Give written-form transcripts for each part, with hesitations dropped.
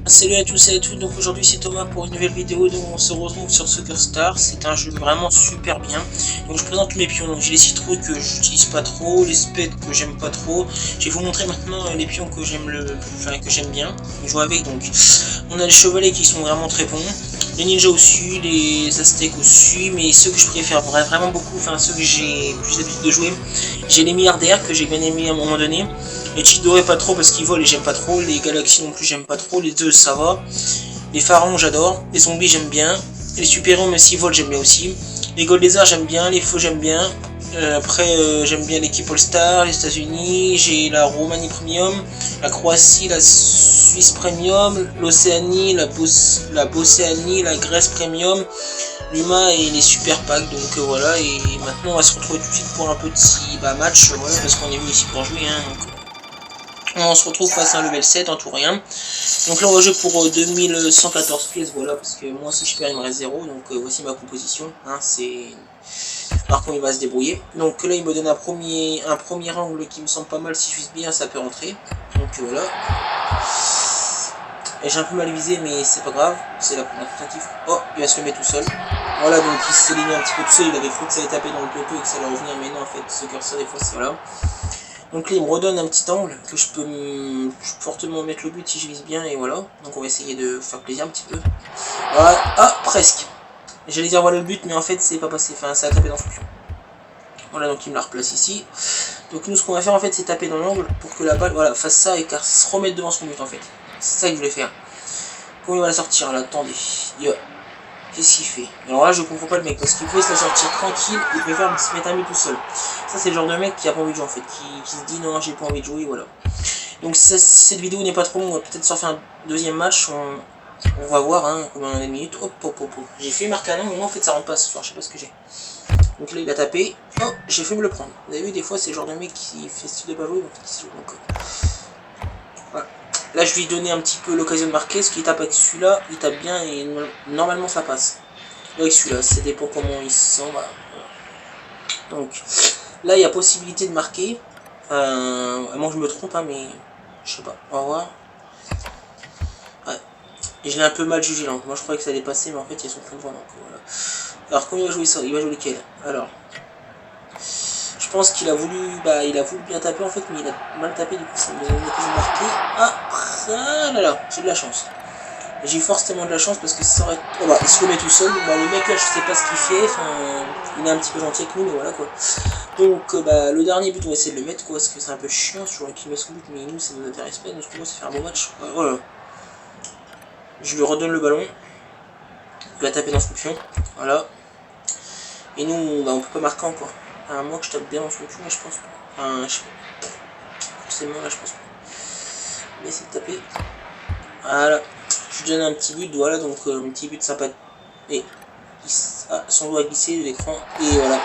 Salut à tous et à toutes, donc aujourd'hui c'est Thomas pour une nouvelle vidéo. Donc on se retrouve sur Soccer Star. C'est un jeu vraiment super bien. Donc je présente mes pions. Donc j'ai les citrouilles que j'utilise pas trop, les speds que j'aime pas trop. Je vais vous montrer maintenant les pions que j'aime que j'aime bien jouer avec. Donc on a les chevalets qui sont vraiment très bons, les ninjas au-dessus, les aztèques au-dessus, mais ceux que je préfère vraiment beaucoup, enfin ceux que j'ai plus l'habitude de jouer, j'ai les milliardaires que j'ai bien aimé à un moment donné. Les Chidoré pas trop parce qu'ils volent et j'aime pas trop, les galaxies non plus j'aime pas trop, les deux ça va, les pharaons j'adore, les zombies j'aime bien, les super-héros même s'ils volent j'aime bien aussi, les gold lézards j'aime bien, les feux j'aime bien, après j'aime bien l'équipe All-Star, les États-Unis, j'ai la Roumanie Premium, la Croatie, la Suisse Premium, l'Océanie, la Bocéanie, la Grèce Premium, l'UMA et les super packs. Donc voilà, et maintenant on va se retrouver tout de suite pour un petit match, voilà, parce qu'on est venu ici pour jouer, hein, donc on se retrouve face à un level 7 en tout rien. Donc là on va jouer pour 2114 pièces, voilà, parce que moi si je perds il me reste 0, donc voici ma composition, hein, c'est... Par contre il va se débrouiller. Donc là il me donne un premier angle qui me semble pas mal, si je vise bien ça peut rentrer. Donc voilà. Et j'ai un peu mal visé mais c'est pas grave, c'est la première tentative. Oh, il va se le mettre tout seul. Voilà, donc il s'est ligné un petit peu tout seul, il avait cru que ça allait taper dans le poteau et que ça allait revenir, mais non en fait ce curseur des fois c'est voilà. Donc là il me redonne un petit angle que je peux fortement mettre le but si je vise bien et voilà. Donc on va essayer de faire plaisir un petit peu. Voilà, ah presque. J'allais dire voilà le but mais en fait c'est pas passé, enfin ça a tapé dans son pion. Voilà, donc il me la replace ici. Donc nous ce qu'on va faire en fait c'est taper dans l'angle pour que la balle voilà fasse ça et qu'elle se remette devant son but en fait. C'est ça que je voulais faire. Comment il va la sortir là, attendez. Qu'est-ce qu'il fait? Alors là je comprends pas le mec parce qu'il pouvait se la sortir tranquille, il préfère se mettre un but tout seul. Ça c'est le genre de mec qui a pas envie de jouer en fait, qui se dit non j'ai pas envie de jouer, voilà. Donc si cette vidéo n'est pas trop longue, on va peut-être s'en faire un deuxième match, on va voir hein, combien on a de minutes. Hop hop hop hop. J'ai fait marquer un an mais moi en fait ça rentre pas ce soir, je sais pas ce que j'ai. Donc là il a tapé, oh j'ai fait me le prendre. Vous avez vu des fois c'est le genre de mec qui fait style de pas jouer, donc voilà. Là je lui ai donné un petit peu l'occasion de marquer, ce qu'il tape avec celui-là, il tape bien et normalement ça passe. Là avec celui-là, c'est dépend comment il se sent, voilà. Donc là il y a possibilité de marquer, moi je me trompe hein, mais je sais pas, on va voir. Ouais, et je l'ai un peu mal jugé là, moi je croyais que ça allait passer mais en fait ils sont très devant, donc voilà. Alors comment il va jouer ça? Il va jouer lequel? Alors, je pense qu'il a voulu, il a voulu bien taper en fait, mais il a mal tapé, du coup ça me donne l'occasion de marquer. Ah là là, j'ai de la chance. J'ai forcément de la chance parce que ça aurait... Oh bah, il se remet tout seul. Bah, le mec là, je sais pas ce qu'il fait. Enfin, il est un petit peu gentil avec nous, mais voilà quoi. Donc, le dernier but, on va essayer de le mettre quoi. Parce que c'est un peu chiant. Je vois qu'il met son but, mais nous, ça nous intéresse pas. Donc, pour moi, c'est faire un bon match. Voilà. Je lui redonne le ballon. Il va taper dans son pion. Voilà. Et nous, on peut pas marquer encore. À moins que je tape bien dans son pion, mais je pense pas. Enfin, je sais pas. Forcément, là, je pense pas. On va essayer de taper. Voilà. Je donne un petit but, voilà, donc un petit but sympa. Et son doigt a glissé de l'écran. Et voilà.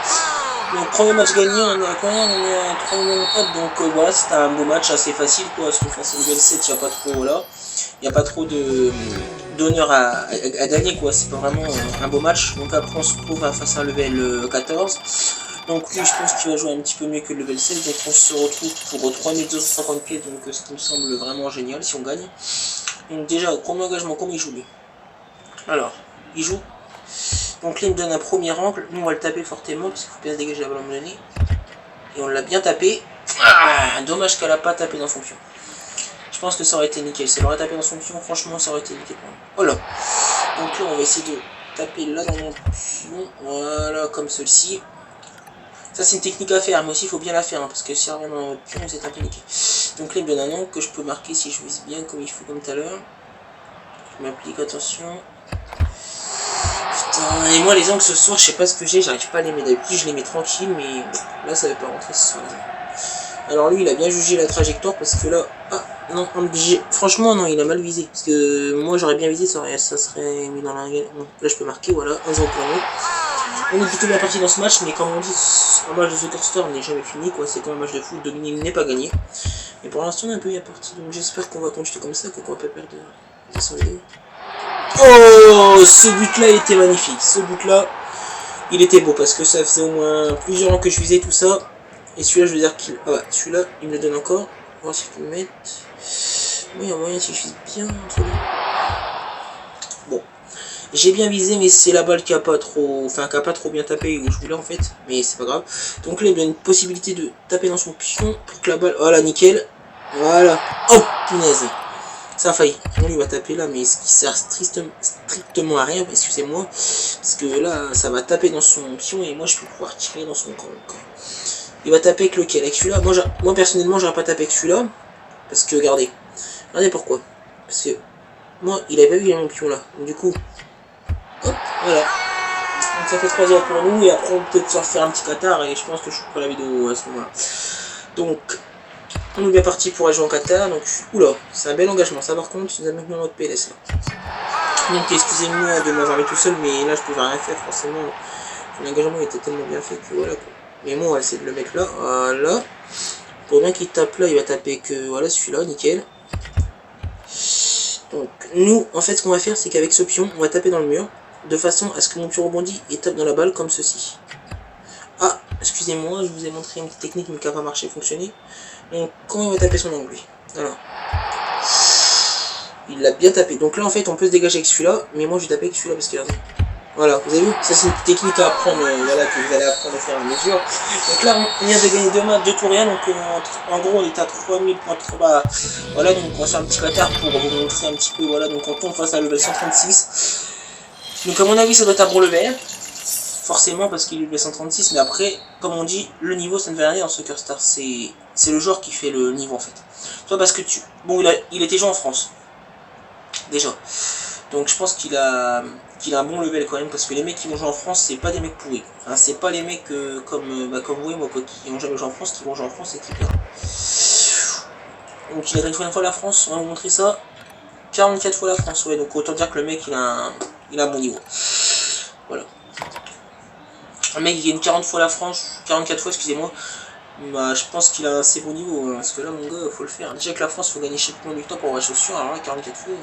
Donc premier match gagné, on est à combien? On est à 3 millions de codes. Donc voilà, c'était un beau match assez facile quoi. Parce que face au level 7, il n'y a pas trop voilà. Il n'y a pas trop d'honneur à gagner quoi. C'est pas vraiment un beau match. Donc après on se retrouve face à un level 14. Donc lui je pense qu'il va jouer un petit peu mieux que le level 7. Donc on se retrouve pour 3250 pieds. Donc ce qui me semble vraiment génial si on gagne. Donc déjà, au premier engagement, comment il joue lui? Alors, il joue. Donc là, il me donne un premier angle. Nous, on va le taper fortement, parce qu'il faut bien se dégager la balle à un moment donné. Et on l'a bien tapé. Dommage qu'elle n'a pas tapé dans son pion. Je pense que ça aurait été nickel. Si elle aurait tapé dans son pion, franchement, ça aurait été nickel. Voilà. Donc là, on va essayer de taper là dans mon pion. Voilà, comme ceci. Ça, c'est une technique à faire, mais aussi, il faut bien la faire, hein, parce que si elle revient dans notre pion, c'est un peu nickel. Donc là, il me donne un angle que je peux marquer si je vise bien, comme il faut, comme tout à l'heure. Je m'applique, attention. Putain, et moi, les angles ce soir, je sais pas ce que j'ai, j'arrive pas à les mettre. D'habitude, je les mets tranquille, mais là, ça va pas rentrer ce soir. Alors lui, il a bien jugé la trajectoire, parce que là... Ah, non, franchement, non, il a mal visé. Parce que moi, j'aurais bien visé, ça serait mis dans la... Donc là, je peux marquer, voilà, 1-0 pour nous. On est plutôt bien parti dans ce match, mais comme on dit, un match de Soccer Star n'est jamais fini, quoi. C'est comme un match de foot, dominer n'est pas gagné. Mais pour l'instant, on est un peu bien parti, donc j'espère qu'on va continuer comme ça, qu'on va pas perdre de son vidéo. Oh, ce but-là, il était magnifique. Ce but-là, il était beau, parce que ça faisait au moins plusieurs ans que je visais tout ça. Et celui-là, je veux dire qu'il... Ah bah, celui-là, il me le donne encore. On va voir si je peux le mettre. Oui, il y a moyen si je vise bien entre les... J'ai bien visé, mais c'est la balle qui a pas trop... Enfin, qui a pas trop bien tapé où je voulais, en fait. Mais c'est pas grave. Donc là, il y a une possibilité de taper dans son pion pour que la balle... Voilà, nickel. Voilà. Oh, punaise. Ça a failli. On lui va taper là, mais ce qui sert strictement à rien, excusez-moi. Parce que là, ça va taper dans son pion et moi, je vais pouvoir tirer dans son camp. Il va taper avec lequel? Avec celui-là. Moi, personnellement, j'aurais pas tapé avec celui-là. Parce que, regardez. Regardez pourquoi. Parce que, moi, il avait pas vu mon pion là. Donc, du coup, hop, voilà. Donc ça fait 3 heures pour nous et après on peut peut-être se faire un petit Qatar et je pense que je couperai la vidéo à ce moment-là. Donc, on est bien parti pour aller jouer en Qatar. Donc, oula, c'est un bel engagement. Ça par contre, c'est un mec de PLS là. Donc excusez-moi de m'avoir mis tout seul, mais là je pouvais rien faire forcément. L'engagement était tellement bien fait que voilà quoi. Mais bon, on va essayer de le mettre là. Voilà. Pour bien qu'il tape là, il va taper que voilà celui-là, nickel. Donc nous, en fait, ce qu'on va faire, c'est qu'avec ce pion, on va taper dans le mur, de façon à ce que mon pion rebondit et tape dans la balle comme ceci. Ah, excusez-moi, je vous ai montré une petite technique mais qui n'a pas marché, fonctionné. Donc quand on va taper son angle, lui. Alors, il l'a bien tapé. Donc là, en fait, on peut se dégager avec celui-là, mais moi, je vais taper avec celui-là parce qu'il a... Voilà, vous avez vu, ça c'est une technique à apprendre, voilà, que vous allez apprendre à faire à mesure. Donc là, on vient de gagner 2 matchs, 2 tours rien, donc en gros, on est à 3000 points de bas. Voilà, donc on va faire un petit Qatar pour vous montrer un petit peu, voilà, donc on tombe face à level 136. Donc à mon avis, ça doit être un gros level, forcément, parce qu'il est level 136, mais après, comme on dit, le niveau, ça ne veut rien dire dans Soccer Star, c'est le joueur qui fait le niveau, en fait. Soit parce que bon, il était joué en France, déjà. Donc je pense qu'il a un bon level quand même, parce que les mecs qui vont jouer en France, c'est pas des mecs pourris. Enfin, c'est pas les mecs comme vous et moi, quoi, qui ont jamais joué en France, qui vont jouer en France et qui perdent. Donc il a gagné une fois la France, on va vous montrer ça. 44 fois la France, ouais, donc autant dire que le mec il a un bon niveau. Voilà. Un mec qui gagne 40 fois la France, 44 fois, excusez-moi. Bah, je pense qu'il a un assez bon niveau, hein, parce que là, mon gars, faut le faire. Déjà que la France, faut gagner chaque point du temps pour avoir la chaussure, alors là, 44 fois.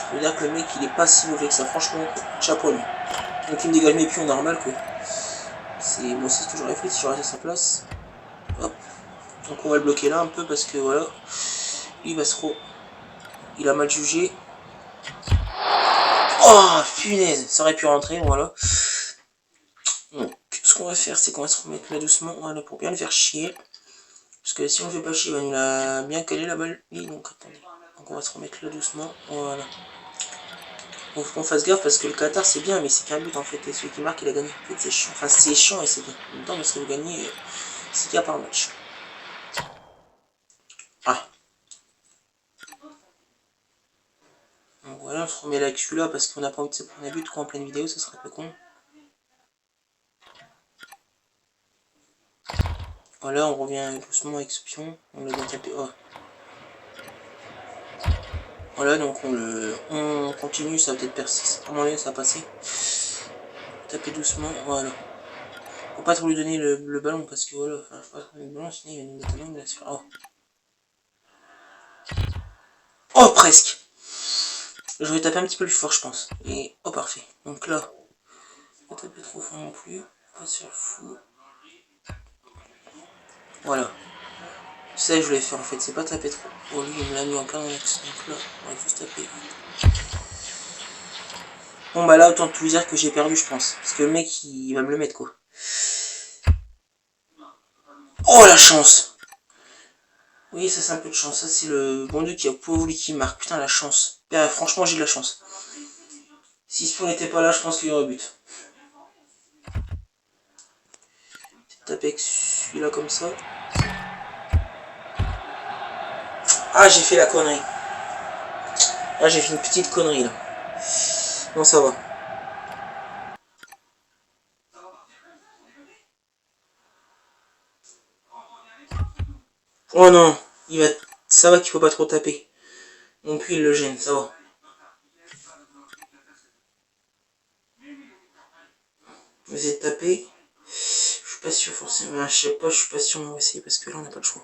Je veux dire que le mec il est pas si mauvais que ça, franchement, chapeau à lui. Donc il me dégage mes pions normal quoi. C'est moi aussi ce que j'aurais fait si j'aurais à sa place. Hop. Donc on va le bloquer là un peu parce que voilà. Lui il va se il a mal jugé. Oh punaise, ça aurait pu rentrer, voilà. Donc ce qu'on va faire c'est qu'on va se remettre là doucement, voilà, pour bien le faire chier. Parce que si on le fait pas chier, il va nous la bien caler la balle. Donc attendez. Donc on va se remettre là doucement, voilà. Faut qu'on fasse gaffe parce que le Qatar c'est bien mais c'est qu'un but en fait et celui qui marque il a gagné. En fait c'est chiant, enfin c'est chiant et c'est bien. En même temps parce que vous gagnez c'est qu'il y a par match. Ah. Donc voilà, on se remet là avec celui-là parce qu'on n'a pas envie de se prendre un but quoi en pleine vidéo, ça serait un peu con. Voilà, on revient doucement avec ce pion, on l'a bien tapé. Oh. Voilà, donc on continue, ça va peut-être persister. À mon avis, ça va passer. Taper doucement, voilà. Faut pas trop lui donner le ballon parce que voilà, enfin, faut pas trop lui donner le ballon, sinon il va nous mettre un angle là-dessus. Oh. Oh, presque. Je vais taper un petit peu plus fort, je pense. Et oh, parfait. Donc là, pas taper trop fort non plus. Pas se faire fou. Voilà. C'est ça que je voulais faire en fait, c'est pas taper trop. Oh, lui, il me l'a mis en plein dans l'axe. Donc là, on va juste taper. Bon, bah là, autant tout vous dire que j'ai perdu, je pense. Parce que le mec, il va me le mettre, quoi. Oh, la chance! Oui, ça, c'est un peu de chance. Ça, c'est le bon Dieu qui a pas voulu qu'il marque. Putain, la chance. Franchement, j'ai de la chance. Si ce point n'était pas là, je pense qu'il y aurait but. Taper avec celui-là comme ça. Ah, j'ai fait la connerie. Ah, j'ai fait une petite connerie là. Non, ça va. Oh non, ça va qu'il faut pas trop taper. Non plus, il le gêne, ça va. Vous essayez de taper. Je suis pas sûr forcément. Je sais pas, je suis pas sûr, mais on va essayer parce que là, on n'a pas le choix.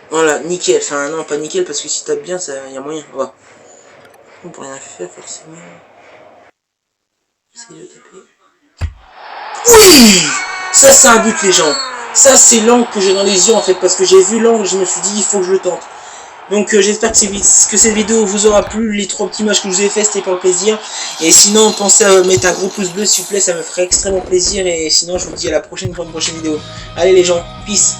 Voilà, nickel. Enfin, non, pas nickel parce que si tape bien, il y a moyen. Voilà. On peut rien faire forcément. Essayez de taper. Oui! Ça, c'est un but, les gens. Ça, c'est l'angle que j'ai dans les yeux, en fait, parce que j'ai vu l'angle, je me suis dit, il faut que je le tente. Donc j'espère que cette vidéo vous aura plu. Les 3 petits matchs que je vous ai fait, c'était pour le plaisir. Et sinon, pensez à mettre un gros pouce bleu s'il vous plaît, ça me ferait extrêmement plaisir. Et sinon, je vous dis à la prochaine pour une prochaine vidéo. Allez les gens, peace.